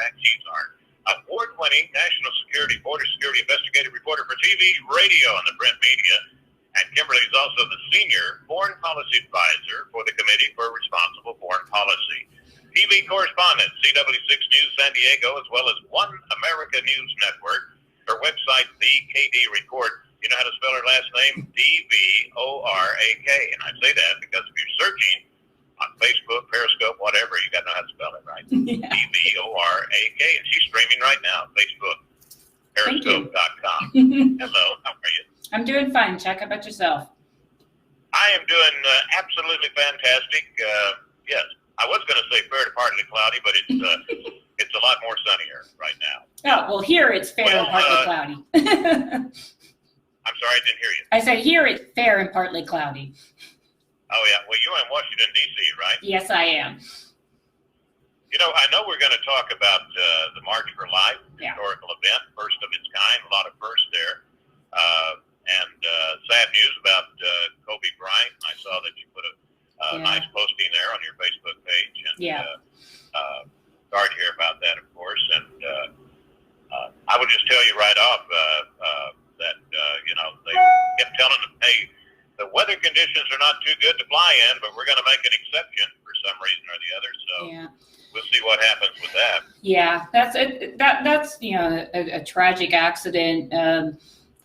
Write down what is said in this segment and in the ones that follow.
fact, she's our award-winning national security, border security investigative reporter for TV, radio, and the print media. And Kimberly is also the senior foreign policy advisor for the Committee for Responsible Foreign Policy. TV correspondent, CW6 News San Diego, as well as One America News Network. Her website, The KD Report. You know how to spell her last name? D-V-O-R-A-K. And I say that because if you're searching on Facebook, Periscope, whatever, you got to know how to spell it, right? Yeah. D-V-O-R-A-K. And she's streaming right now, Facebook, Periscope.com. Hello, how are you? I'm doing fine, Chuck. How about yourself? I am doing absolutely fantastic. Yes, I was going to say fair to partly cloudy, but it's a lot more sunnier right now. Oh, well, here it's fair and partly cloudy. I'm sorry, I didn't hear you. I said here it's fair and partly cloudy. Oh, yeah. Well, you're in Washington, D.C., right? Yes, I am. You know, I know we're going to talk about the March for Life, historical event, first of its kind, a lot of firsts there. And sad news about Kobe Bryant. I saw that you put a nice posting there on your Facebook page. And sorry to hear about that, of course. And I would just tell you right off that, you know, they kept telling them, hey, the weather conditions are not too good to fly in, but we're going to make an exception for some reason or the other. So we'll see what happens with that. Yeah, that's you know, a tragic accident.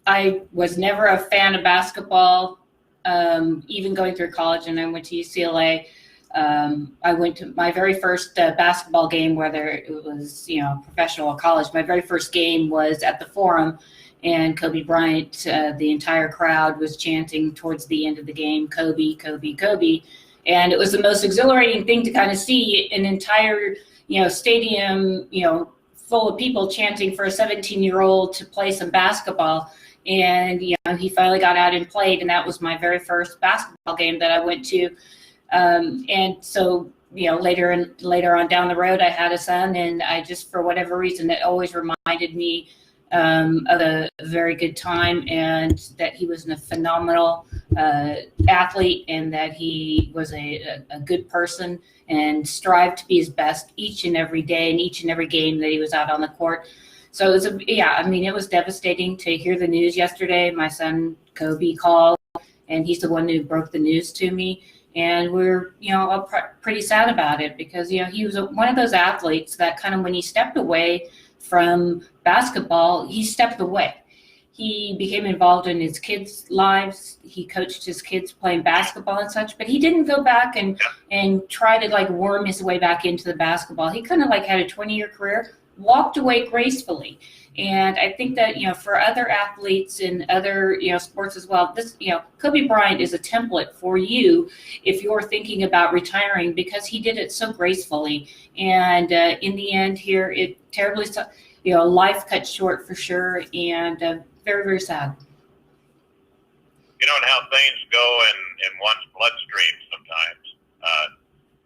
I was never a fan of basketball, even going through college, and I went to UCLA. I went to my very first basketball game, whether it was, you know, professional or college. My very first game was at the Forum, and Kobe Bryant, the entire crowd was chanting towards the end of the game, Kobe, Kobe, Kobe. And it was the most exhilarating thing to kind of see an entire, you know, stadium, you know, full of people chanting for a 17-year-old to play some basketball. And, you know, he finally got out and played, and that was my very first basketball game that I went to. And so, you know, later on down the road, I had a son, and I just, for whatever reason, it always reminded me of a very good time, and that he was a phenomenal athlete, and that he was a good person and strived to be his best each and every day and each and every game that he was out on the court. So it was it was devastating to hear the news yesterday. My son Kobe called, and he's the one who broke the news to me. And we're, you know, all pretty sad about it, because, you know, he was one of those athletes that kind of, when he stepped away from basketball, he stepped away. He became involved in his kids' lives. He coached his kids playing basketball and such, but he didn't go back and try to like worm his way back into the basketball. He kind of like had a 20-year career, walked away gracefully. And I think that, you know, for other athletes in other, you know, sports as well, this, you know, Kobe Bryant is a template for you if you're thinking about retiring, because he did it so gracefully. And in the end here, it terribly, you know, life cut short for sure, and very, very sad. You know, and how things go in one's bloodstream sometimes.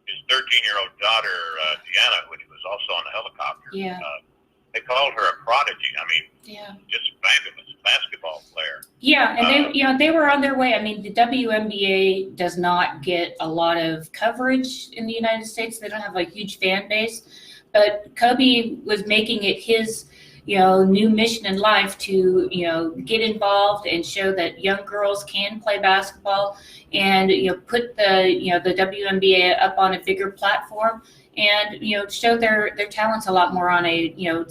His 13-year-old daughter, Deanna, which was also on the helicopter, they called her a prodigy. I mean, just fabulous basketball player. Yeah, and they were on their way. I mean, the WNBA does not get a lot of coverage in the United States. They don't have a huge fan base, but Kobe was making it his, you know, new mission in life to, you know, get involved and show that young girls can play basketball, and, you know, put the, you know, the WNBA up on a bigger platform, and, you know, show their talents a lot more on a, you know,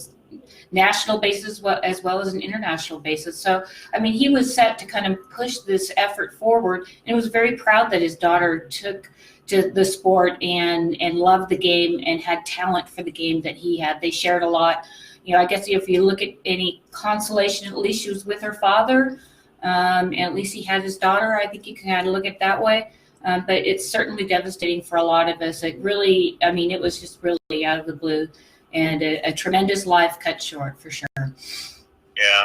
national basis as well as an international basis. So, I mean, he was set to kind of push this effort forward, and was very proud that his daughter took to the sport and loved the game and had talent for the game that he had. They shared a lot. You know, I guess if you look at any consolation, at least she was with her father, and at least he had his daughter. I think you can kind of look at it that way. But it's certainly devastating for a lot of us. It really, I mean, it was just really out of the blue, and a tremendous life cut short for sure. Yeah.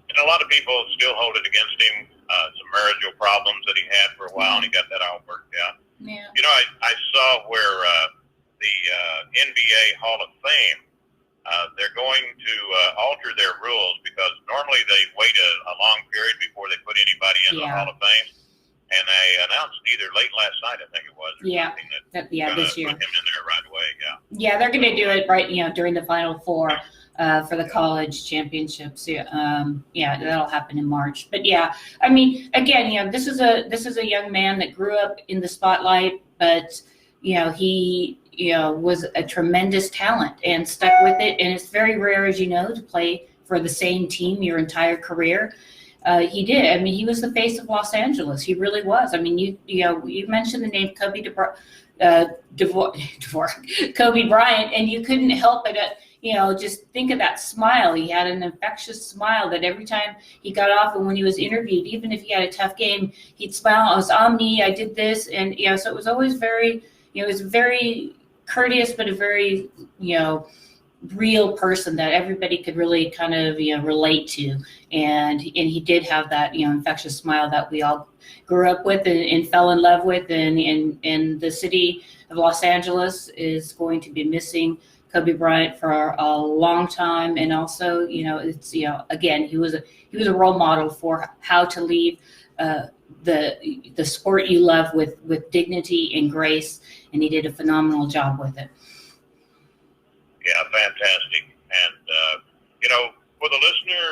And a lot of people still hold it against him, some marital problems that he had for a while, and he got that all worked out. Yeah. You know, I saw where the NBA Hall of Fame, they're going to alter their rules, because normally they wait a long period before they put anybody in the Hall of Fame. and they announced either late last night, I think it was, or Yeah. something, This year. put him in there right away. Yeah, they're going to do it right, during the Final Four for the college championships. Yeah, that'll happen in March. But yeah, I mean, again, this is a young man that grew up in the spotlight, but he was a tremendous talent and stuck with it. And it's very rare, as you know, to play for the same team your entire career. He did. I mean, he was the face of Los Angeles. He really was. I mean, you mentioned the name Kobe Kobe Bryant, and you couldn't help but just think of that smile. He had an infectious smile that every time he got off, and when he was interviewed, even if he had a tough game, he'd smile. "It was on me. I did this," and so it was always very, it was very courteous, but a very, real person that everybody could really kind of relate to, and he did have that infectious smile that we all grew up with and fell in love with, and the city of Los Angeles is going to be missing Kobe Bryant for a long time. And also it's again, he was a role model for how to leave the sport you love with dignity and grace, and he did a phenomenal job with it. Yeah, fantastic. And, for the listener,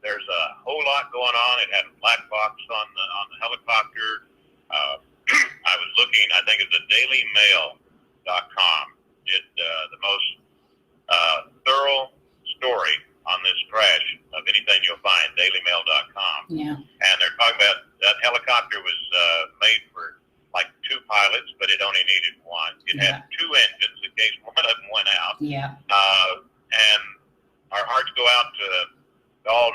there's a whole lot going on. It had a black box on the helicopter. I was looking, I think it's the dailymail.com did the most thorough story on this crash of anything you'll find, dailymail.com. Yeah. And they're talking about that helicopter was made for like 2 pilots, but it only needed 1. It had 2 engines in case one of them went out. Yeah. And our hearts go out to all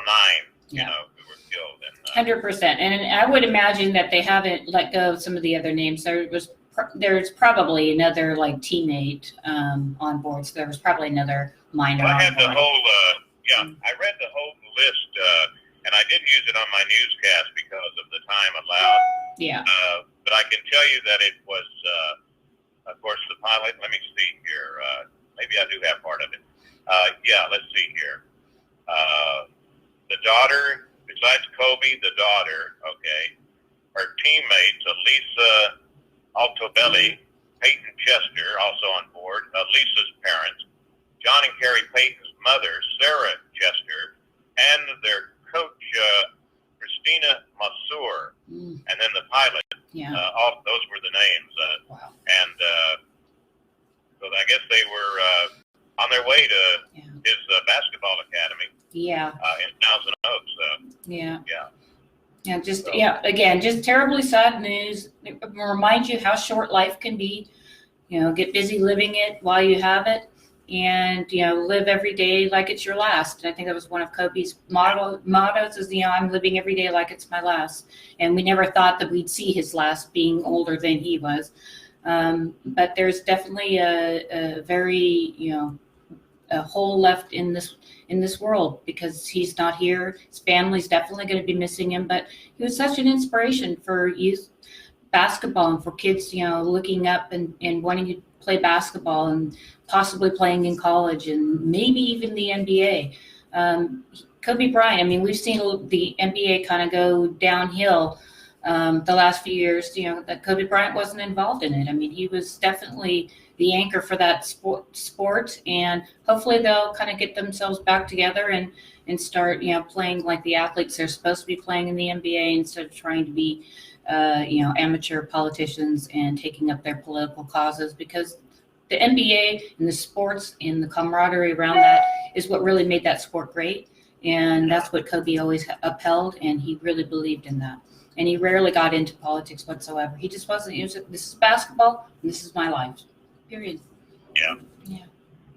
9, who were killed. And 100%. And I would imagine that they haven't let go of some of the other names. There's probably another teammate on board. So there was probably another minor. I had the whole, I read the whole list, and I didn't use it on my newscast because of the time allowed. Yeah. But I can tell you that it was, of course, the pilot. Let me see here. Maybe I do have part of it. Let's see here. The daughter, besides Kobe, the daughter, okay, her teammates, Elisa Altobelli, Peyton Chester, also on board, Lisa's parents, John and Carrie Peyton's mother, Sarah Chester, and their coach, Christina Masur, and then the pilot. Yeah. All those were the names. Wow. And so I guess they were on their way to his basketball academy. Yeah. In Thousand Oaks. Yeah. Yeah. Yeah, again, just terribly sad news. It reminds you how short life can be. Get busy living it while you have it, and live every day like it's your last. And I think that was one of Kobe's mottos is I'm living every day like it's my last. And we never thought that we'd see his last, being older than he was. But there's definitely a very a hole left in this world because he's not here. His family's definitely going to be missing him, but he was such an inspiration for youth basketball and for kids, looking up and wanting to play basketball and possibly playing in college and maybe even the NBA. Kobe Bryant, I mean, we've seen the NBA kind of go downhill the last few years, that Kobe Bryant wasn't involved in it. I mean, he was definitely the anchor for that sport, and hopefully they'll kind of get themselves back together and start, playing like the athletes they're supposed to be playing in the NBA instead of trying to be, amateur politicians and taking up their political causes, because the NBA and the sports and the camaraderie around that is what really made that sport great. And that's what Kobe always upheld, and he really believed in that. And he rarely got into politics whatsoever. He just wasn't. This is basketball, and this is my life. Period. Yeah. Yeah.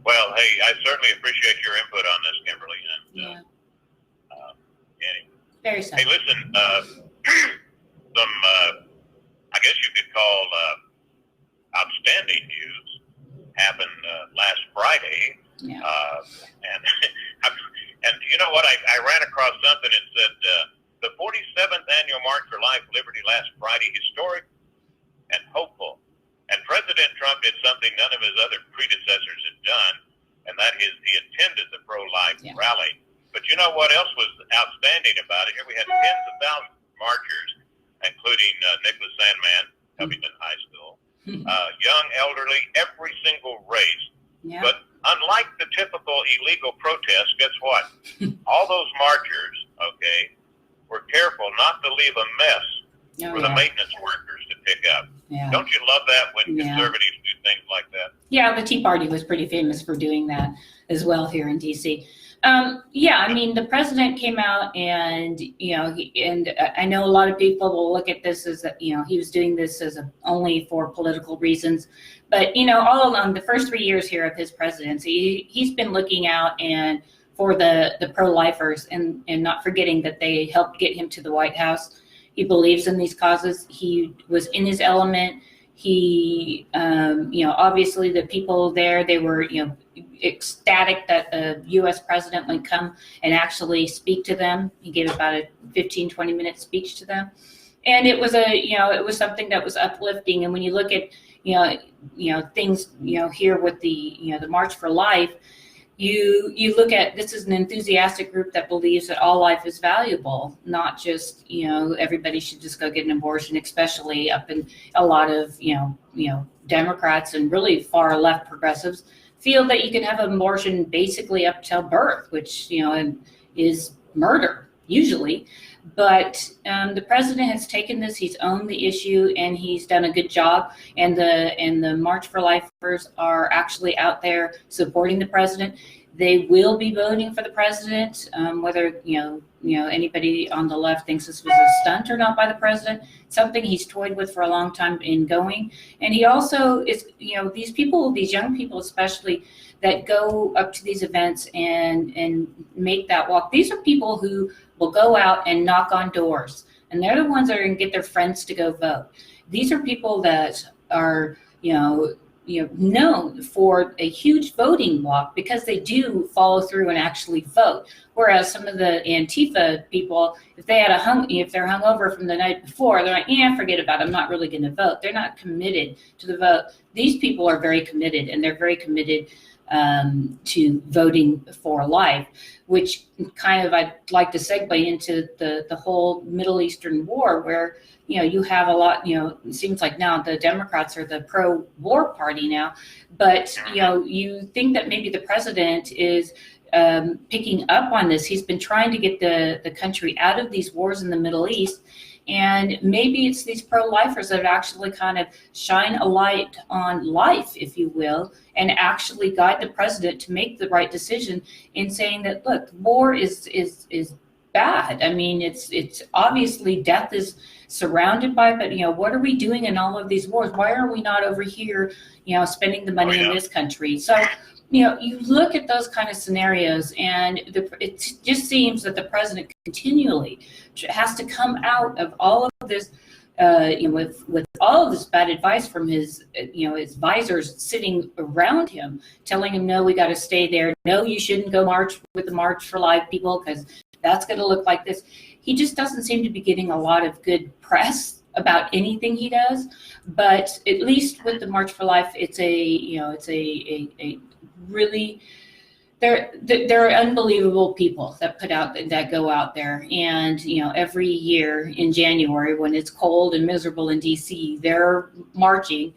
Well, hey, I certainly appreciate your input on this, Kimberly. And anyway. Very sad. Hey, listen, some I guess you could call outstanding news happened last Friday. Yeah. And you know what? I ran across something that said the 47th annual March for Life Liberty last Friday, historic and hopeful. And President Trump did something none of his other predecessors had done, and that is he attended the pro-life rally. But you know what else was outstanding about it? Here we had tens of thousands of marchers, including Nicholas Sandman, Covington High School, young, elderly, every single race. Yeah. But unlike the typical illegal protest, guess what? All those marchers, okay, were careful not to leave a mess for the maintenance workers to pick up. Yeah. Don't you love that when conservatives do things like that? Yeah, the Tea Party was pretty famous for doing that as well here in D.C. I mean, the president came out and, I know a lot of people will look at this as, he was doing this as only for political reasons. But, all along the first 3 years here of his presidency, he's been looking out and for the pro-lifers and not forgetting that they helped get him to the White House. He believes in these causes. He was in his element. He, obviously the people there, they were, ecstatic that the U.S. president would come and actually speak to them. He gave about a 15, 20-minute speech to them. And it was it was something that was uplifting. And when you look at, things, here with the March for Life, you look at, this is an enthusiastic group that believes that all life is valuable, not just, everybody should just go get an abortion, especially up in a lot of, Democrats and really far left progressives feel that you can have an abortion basically up till birth, which, is murder usually. But the president has taken this, he's owned the issue, and he's done a good job. And the March for Lifers are actually out there supporting the president. They will be voting for the president, whether anybody on the left thinks this was a stunt or not by the president. Something he's toyed with for a long time in going. And he also is, these people, these young people especially, that go up to these events and make that walk. These are people who will go out and knock on doors, and they're the ones that are going to get their friends to go vote. These are people that are, known for a huge voting block because they do follow through and actually vote. Whereas some of the Antifa people, if they're hungover from the night before, they're like, forget about it, I'm not really going to vote. They're not committed to the vote. These people are very committed, and they're very committed to voting for life, which kind of, I'd like to segue into the whole Middle Eastern war, where, you have a lot, it seems like now the Democrats are the pro-war party now, but, you think that maybe the president is picking up on this. He's been trying to get the country out of these wars in the Middle East. And maybe it's these pro-lifers that actually kind of shine a light on life, if you will, and actually guide the president to make the right decision in saying that, look, war is bad. I mean, it's obviously death is surrounded by, but, what are we doing in all of these wars? Why are we not over here, spending the money in this country? So, you look at those kind of scenarios, and it just seems that the president continually has to come out of all of this, with all of this bad advice from his, his visors sitting around him, telling him, no, we got to stay there. No, you shouldn't go march with the March for Life people, because that's going to look like this. He just doesn't seem to be getting a lot of good press about anything he does. But at least with the March for Life, it's a really, they're unbelievable people that go out there, and every year in January when it's cold and miserable in DC, they're marching,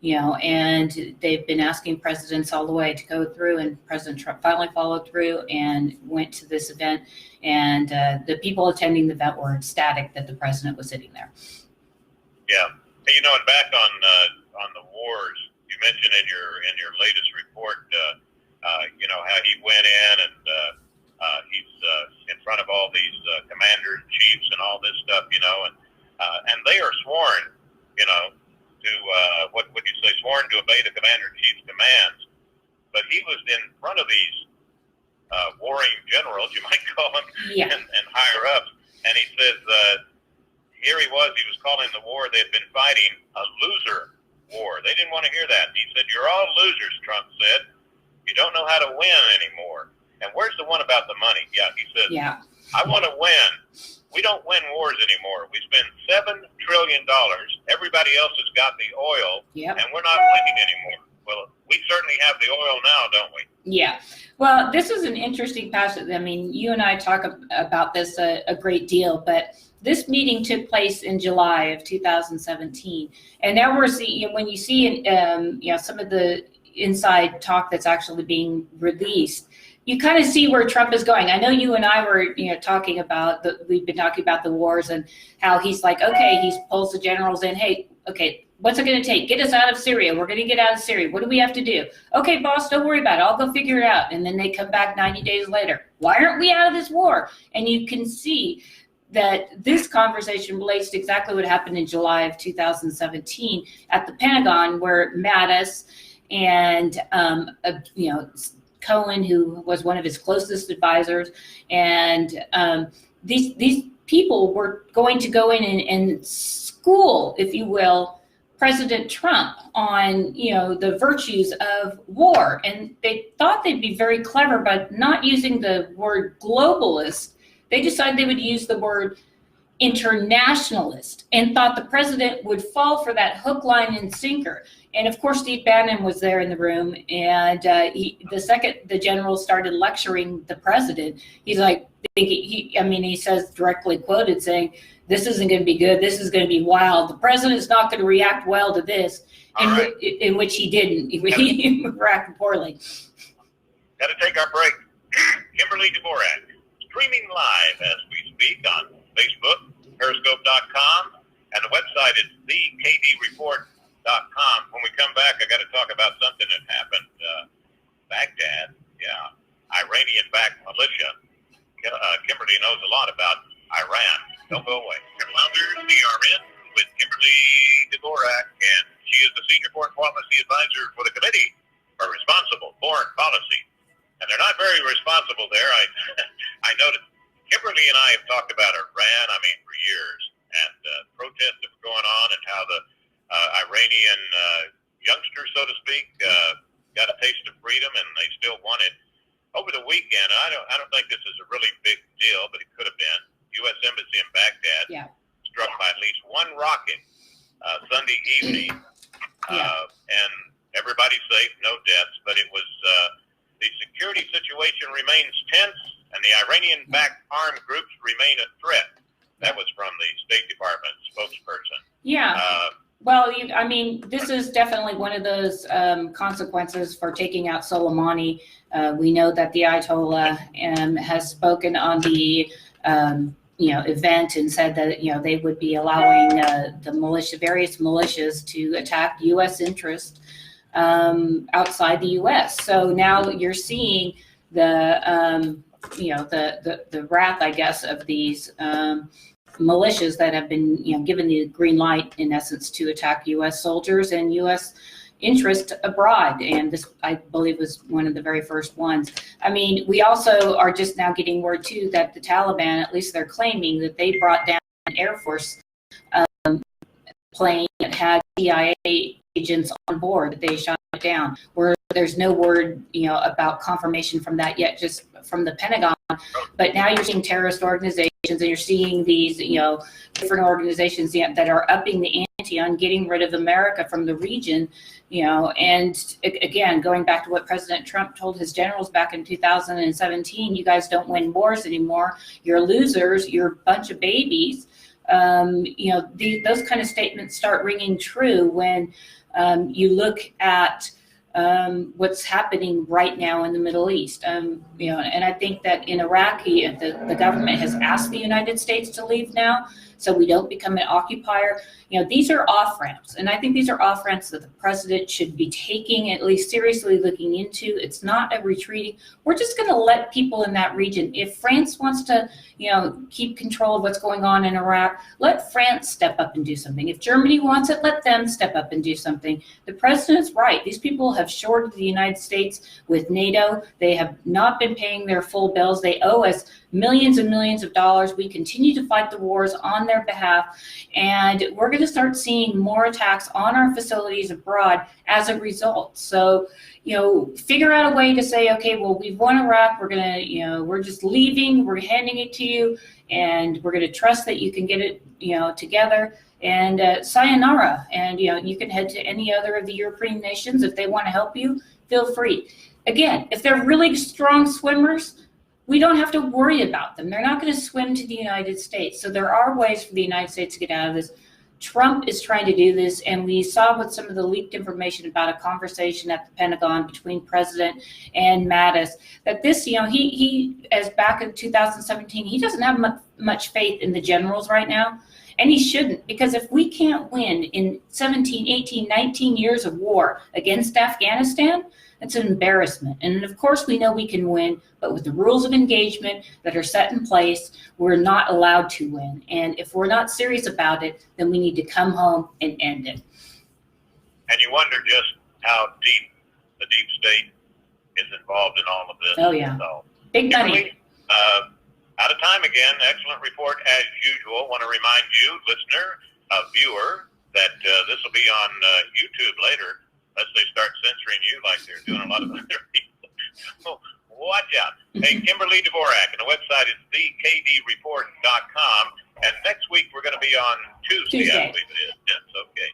and they've been asking presidents all the way to go through, and President Trump finally followed through and went to this event, and the people attending the event were ecstatic that the president was sitting there. Yeah, and back on the wars, you mentioned in your latest report, how he went in and he's in front of all these commanders, chiefs, and all this stuff, and they are sworn, to what would you say, sworn to obey the commander-in-chief's commands. But he was in front of these warring generals, you might call them, and higher ups, and he says here he was calling the war they'd been fighting a loser war. They didn't want to hear that. He said, "You're all losers," Trump said. "You don't know how to win anymore." And where's the one about the money? Yeah, he said, "I want to win. We don't win wars anymore. We spend $7 trillion. Everybody else has got the oil, and we're not winning anymore." Well, we certainly have the oil now, don't we? Yeah. Well, this is an interesting passage. I mean, you and I talk about this a great deal, but this meeting took place in July of 2017, and now we're seeing, when you see some of the inside talk that's actually being released, you kind of see where Trump is going. I know you and I were talking about we've been talking about the wars and how he's like, okay, he pulls the generals in. Hey, okay, what's it going to take? Get us out of Syria. We're going to get out of Syria. What do we have to do? Okay, boss, don't worry about it. I'll go figure it out. And then they come back 90 days later. Why aren't we out of this war? And you can see that this conversation relates to exactly what happened in July of 2017 at the Pentagon, where Mattis and Cohen, who was one of his closest advisors, and these people were going to go in and school, if you will, President Trump on the virtues of war. And they thought they'd be very clever by not using the word globalist. They decided they would use the word internationalist and thought the president would fall for that hook, line, and sinker. And of course, Steve Bannon was there in the room. And the second the general started lecturing the president, he's like, he says, directly quoted, saying, "This isn't going to be good. This is going to be wild. The president's not going to react well to this," in which he didn't. He reacted poorly. Got to take our break. Kimberly Dvorak, streaming live as we speak on Facebook, Periscope.com, and the website is thekdreport.com. When we come back, I got to talk about something that happened. Baghdad, Iranian-backed militia. Kimberly knows a lot about Iran. Don't go away. Wilder, CRN, with Kimberly Dvorak, and she is the Senior Foreign Policy Advisor for the Committee for Responsible Foreign Policy. And they're not very responsible there. I noticed Kimberly and I have talked about Iran, for years, and protests that were going on, and how the Iranian youngsters, so to speak, got a taste of freedom, and they still want it. Over the weekend, I don't think this is a really big deal, but it could have been. U.S. Embassy in Baghdad struck by at least one rocket Sunday evening, and everybody's safe, no deaths, but it was the security situation remains tense, and the Iranian-backed armed groups remain a threat. That was from the State Department spokesperson. Yeah. Well, this is definitely one of those consequences for taking out Soleimani. We know that the Ayatollah has spoken on the event and said that they would be allowing the various militias to attack U.S. interests outside the U.S. So now you're seeing the wrath, I guess, of these militias that have been given the green light, in essence, to attack U.S. soldiers and U.S. interest abroad. And this, I believe, was one of the very first ones. We also are just now getting word, too, that the Taliban, at least they're claiming, that they brought down an Air Force plane that had CIA agents on board, that they shot it down, where there's no word, about confirmation from that yet, just from the Pentagon. But now you're seeing terrorist organizations, and you're seeing these, different organizations that are upping the ante on getting rid of America from the region, and again, going back to what President Trump told his generals back in 2017, you guys don't win wars anymore. You're losers. You're a bunch of babies. Those kind of statements start ringing true when you look at what's happening right now in the Middle East. And I think that in Iraq, the government has asked the United States to leave now, so we don't become an occupier. These are off-ramps, and I think these are off-ramps that the president should be taking, at least seriously looking into. It's not a retreating. We're just going to let people in that region. If France wants to, keep control of what's going on in Iraq, let France step up and do something. If Germany wants it, let them step up and do something. The president's right. These people have shorted the United States with NATO. They have not been paying their full bills. They owe us millions and millions of dollars. We continue to fight the wars on their behalf, and we're going to start seeing more attacks on our facilities abroad as a result. So, figure out a way to say, okay, well, we've won Iraq. We're going to, we're just leaving. We're handing it to you, and we're going to trust that you can get it, together. And sayonara. And, you can head to any other of the European nations if they want to help you. Feel free. again, if they're really strong swimmers, we don't have to worry about them. They're not going to swim to the United States. So there are ways for the United States to get out of this. Trump is trying to do this, and we saw with some of the leaked information about a conversation at the Pentagon between President and Mattis that this, he as back in 2017, he doesn't have much faith in the generals right now, and he shouldn't, because if we can't win in 17, 18, 19 years of war against Afghanistan, it's an embarrassment. And of course, we know we can win, but with the rules of engagement that are set in place, we're not allowed to win. And if we're not serious about it, then we need to come home and end it. And you wonder just how deep the deep state is involved in all of this. Oh, yeah. So, big money. Kimberly, out of time again. Excellent report as usual. Want to remind you, listener, viewer, that this will be on YouTube later. Unless they start censoring you like they're doing a lot of other people. So watch out. Hey, Kimberly Dvorak, and the website is thekdreport.com. And next week we're going to be on Tuesday. I believe it is. Yes, okay.